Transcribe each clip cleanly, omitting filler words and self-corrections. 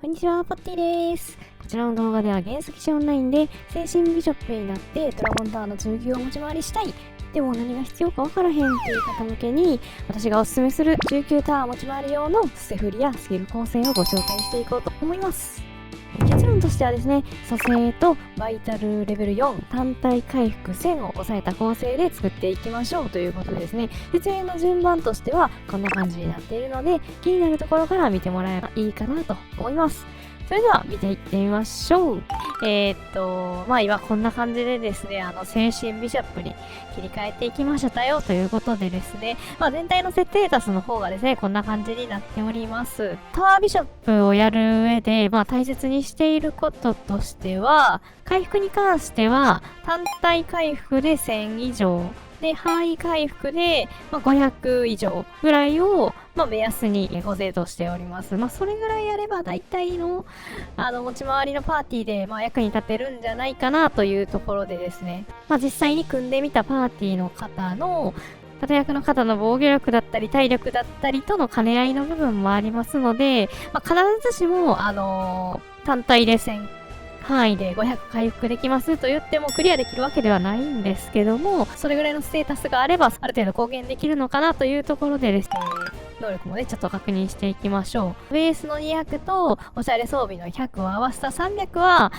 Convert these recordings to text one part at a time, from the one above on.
こんにちは、ポッティです。こちらの動画では原石師オンラインで精神ビショップになってドラゴンタワーの中級を持ち回りしたい。でも何が必要かわからへんっていう方向けに私がおすすめする中級タワー持ち回り用の捨て振りやスキル構成をご紹介していこうと思います。結論としてはですね、蘇生とバイタルレベル4単体回復1000を抑えた構成で作っていきましょうということですね。説明の順番としてはこんな感じになっているので、気になるところから見てもらえばいいかなと思います。それでは見ていってみましょう。今こんな感じでですね、精神ビショップに切り替えていきましたよということでですね、全体の設定タスの方がですね、こんな感じになっております。タワービショップをやる上で、大切にしていることとしては、回復に関しては、単体回復で1000以上、で、範囲回復で、500以上ぐらいを、目安にご制としております。それぐらいやれば大体の、持ち回りのパーティーで、役に立てるんじゃないかなというところでですね。実際に組んでみたパーティーの方の、盾役の方の防御力だったり体力だったりとの兼ね合いの部分もありますので、必ずしも、単体で1000範囲で500回復できますと言ってもクリアできるわけではないんですけども、それぐらいのステータスがあればある程度貢献できるのかなというところでですね、能力もね、ちょっと確認していきましょう。ベースの200とおしゃれ装備の100を合わせた300は、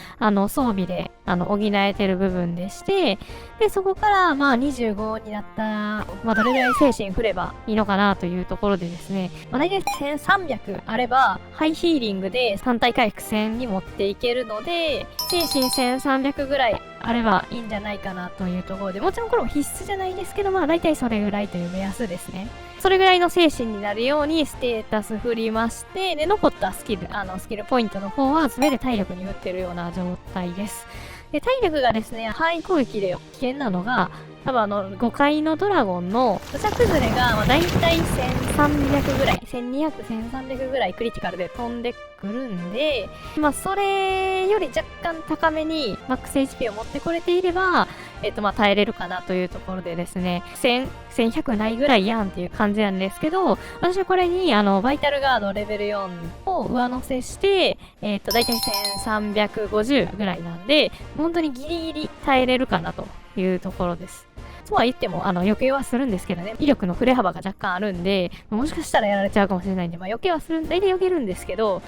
装備で、補えてる部分でして、で、そこから、25になったら、どれぐらい精神振ればいいのかなというところでですね、大体1300あれば、ハイヒーリングで3体回復1000に持っていけるので、精神1300ぐらいあればいいんじゃないかなというところで、もちろんこれも必須じゃないですけど、大体それぐらいという目安ですね。それぐらいの精神になるようにステータス振りまして、で、残ったスキルポイントの方は全て体力に振ってるような状態です。で、体力がですね、範囲攻撃で危険なのが、多分5階のドラゴンの土砂崩れが、だいたい1300ぐらい、1200、1300ぐらいクリティカルで飛んでくるんで、それより若干高めにマックス HP を持ってこれていれば、耐えれるかなというところでですね、1100ないぐらいやんっていう感じなんですけど、私はこれに、バイタルガードレベル4を上乗せして、だいたい1350ぐらいなんで、本当にギリギリ耐えれるかなというところです。とは言っても、余計はするんですけどね、威力の振れ幅が若干あるんで、もしかしたらやられちゃうかもしれないんで、余計はする、大体避けるんですけど、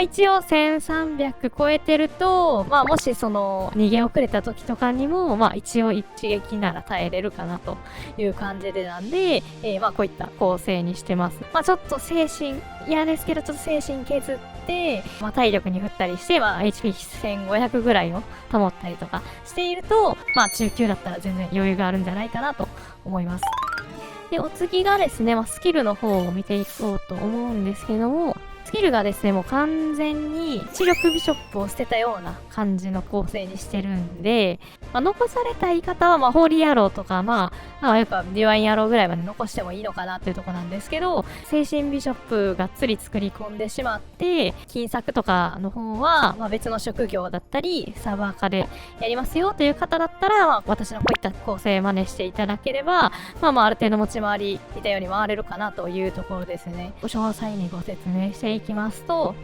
一応1300超えてると、もしその逃げ遅れた時とかにも、一応一撃なら耐えれるかなという感じでなんで、こういった構成にしてます。ちょっと精神、嫌ですけど、ちょっと精神削って、体力に振ったりして、HP1500 ぐらいを保ったりとかしていると、中級だったら全然余裕があるんじゃないかなと思います。で、お次がですね、スキルの方を見ていこうと思うんですけども、スキルがですね、もう完全に知力ビショップを捨てたような感じの構成にしてるんで、残されたい方は、ホーリーアローとか、やっぱディワインアローぐらいまで残してもいいのかなっていうとこなんですけど、精神ビショップがっつり作り込んでしまって、金策とかの方は、別の職業だったり、サーバー化でやりますよという方だったら、私のこういった構成真似していただければ、ある程度持ち回り、似たように回れるかなというところですね。詳細にご説明していきますと、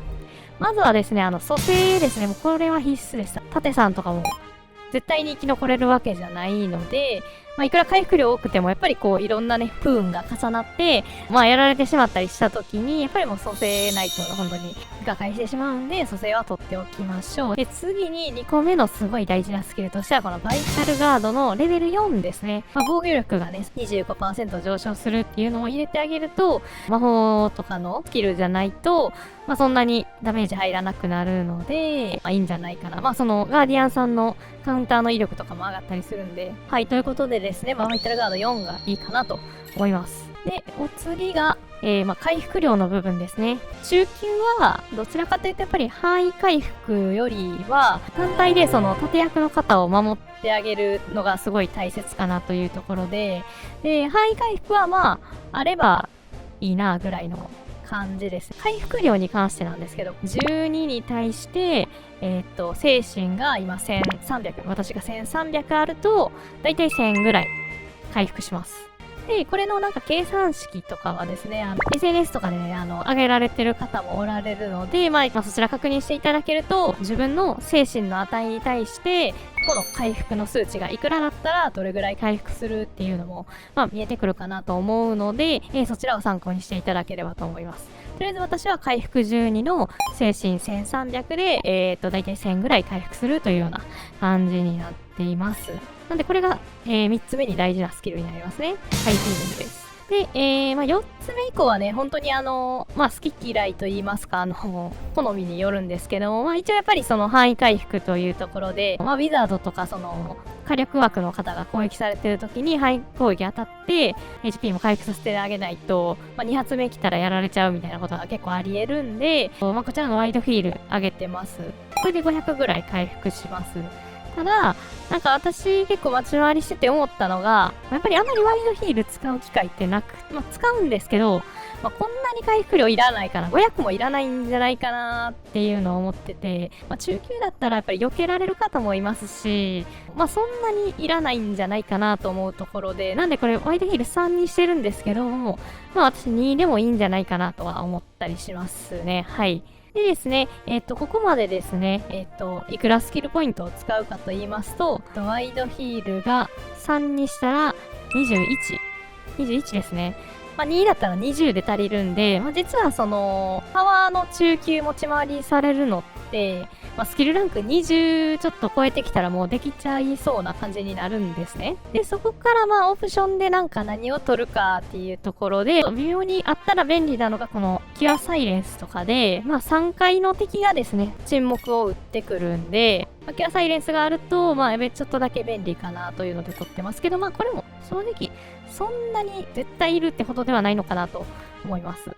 まずはですね、蘇生ですね。もうこれは必須でした。盾さんとかも絶対に生き残れるわけじゃないので、いくら回復量多くても、やっぱりいろんなね、不運が重なって、やられてしまったりした時に、やっぱりもう蘇生ないと本当に瓦解してしまうんで、蘇生は取っておきましょう。で、次に2個目のすごい大事なスキルとしては、このバイタルガードのレベル4ですね。防御力がね、25% 上昇するっていうのを入れてあげると、魔法とかのスキルじゃないと、そんなにダメージ入らなくなるので、いいんじゃないかな。そのガーディアンさんのカウンターの威力とかも上がったりするんで、はい、ということでですね、バイタルガード4がいいかなと思います。で、お次が、回復量の部分ですね。中級は、どちらかというとやっぱり範囲回復よりは、単体でその盾役の方を守ってあげるのがすごい大切かなというところで、範囲回復はあればいいなぐらいの感じです。回復量に関してなんですけど、12に対して、精神が今1300、私が1300あると、だいたい1000ぐらい回復します。で、これのなんか計算式とかはですね、SNS とかでね、上げられてる方もおられるので、そちら確認していただけると、自分の精神の値に対して、この回復の数値がいくらだったら、どれぐらい回復するっていうのも、見えてくるかなと思うので、そちらを参考にしていただければと思います。とりあえず私は回復12の精神1300で、だいたい1000ぐらい回復するというような感じになっています。なんでこれが、3つ目に大事なスキルになりますね。ハイフィーリングです。で、4つ目以降はね、本当に好き嫌いと言いますか、好みによるんですけども、一応やっぱりその範囲回復というところで、ウィザードとか火力枠の方が攻撃されてる時に範囲攻撃当たって、HP も回復させてあげないと、2発目来たらやられちゃうみたいなことが結構あり得るんで、こちらのワイドフィール上げてます。これで500ぐらい回復します。ただ、なんか私結構街回りしてて思ったのが、やっぱりあんまりワイドヒール使う機会ってなく、使うんですけど、こんなに回復量いらないかな、500もいらないんじゃないかなっていうのを思ってて、中級だったらやっぱり避けられる方もいますし、そんなにいらないんじゃないかなと思うところで、なんでこれワイドヒール3にしてるんですけども、私2でもいいんじゃないかなとは思ったりしますね。はい。でですね、ここまでですね、いくらスキルポイントを使うかと言いますと、ワイドヒールが3にしたら21ですね。2だったら20で足りるんで、実はパワーの中級持ち回りされるのって、スキルランク20ちょっと超えてきたらもうできちゃいそうな感じになるんですね。で、そこからオプションでなんか何を取るかっていうところで、微妙にあったら便利なのがこのキュアサイレンスとかで、3回の敵がですね、沈黙を打ってくるんで、キュアサイレンスがあると、ちょっとだけ便利かなというので取ってますけど、これも正直、そんなに絶対いるってほどではないのかなと思います。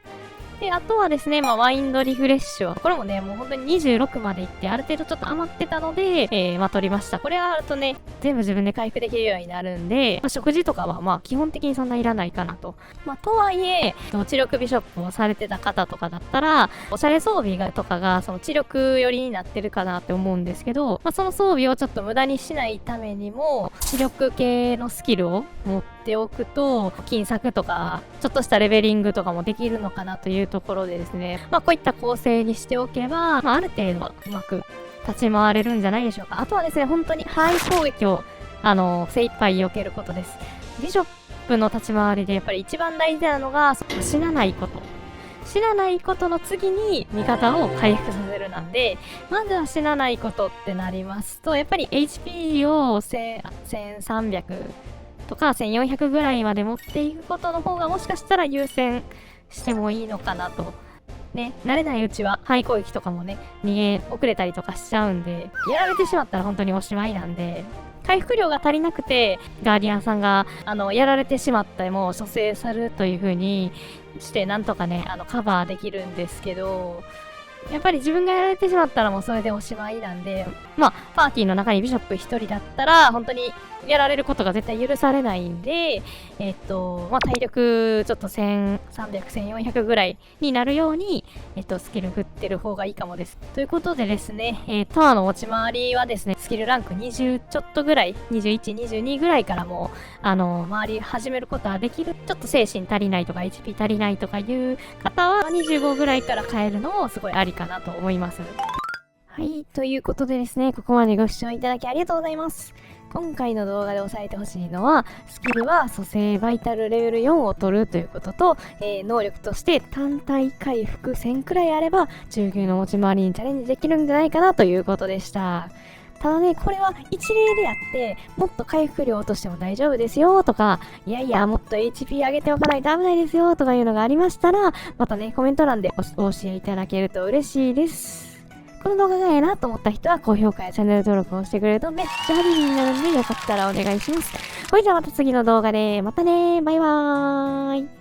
で、あとはですね、ワインドリフレッシュは、これもね、もう本当に26までいって、ある程度ちょっと余ってたので、取りました。これがあるとね、全部自分で回復できるようになるんで、食事とかは基本的にそんないらないかなと。とはいえ、知力ビショップをされてた方とかだったら、おしゃれ装備とかが、その知力寄りになってるかなって思うんですけど、その装備をちょっと無駄にしないためにも、知力系のスキルを持っておくと、金策とか、ちょっとしたレベリングとかもできるのかなというところでですね、こういった構成にしておけば、ある程度うまく立ち回れるんじゃないでしょうか。あとはですね、本当に範囲攻撃を、精一杯避けることです。ビショップの立ち回りでやっぱり一番大事なのが、死なないこと。死なないことの次に味方を回復させるなんで、まずは死なないことってなりますと、やっぱり HP を1300とか1400ぐらいまで持っていくことの方がもしかしたら優先してもいいのかなと。ね、慣れないうちは範囲攻撃とかもね、逃げ遅れたりとかしちゃうんで、やられてしまったら本当におしまいなんで、回復量が足りなくて、ガーディアンさんが、やられてしまっても蘇生されるという風にして、なんとかね、カバーできるんですけど、やっぱり自分がやられてしまったらもうそれでおしまいなんで、パーティーの中にビショップ1人だったら、本当にやられることが絶対許されないんで、体力ちょっと1300、1400ぐらいになるように、スキル振ってる方がいいかもです。ということでですね、タワーの持ち回りはですね、スキルランク20ちょっとぐらい、21、22ぐらいからも回り始めることはできる。ちょっと精神足りないとか、HP 足りないとかいう方は、25ぐらいから変えるのもすごいありかなと思います。はい、ということでですね、ここまでご視聴いただきありがとうございます。今回の動画で押さえてほしいのは、スキルは蘇生バイタルレベル4を取るということと、能力として単体回復1000くらいあれば、中級の持ち回りにチャレンジできるんじゃないかなということでした。ただね、これは一例であって、もっと回復量落としても大丈夫ですよとか、いやいや、もっと HP 上げておかないと危ないですよとかいうのがありましたら、またね、コメント欄でお教えいただけると嬉しいです。この動画がええなと思った人は高評価やチャンネル登録をしてくれるとめっちゃ励みになるんで、よかったらお願いします。それじゃあまた次の動画で、またねー、バイバーイ。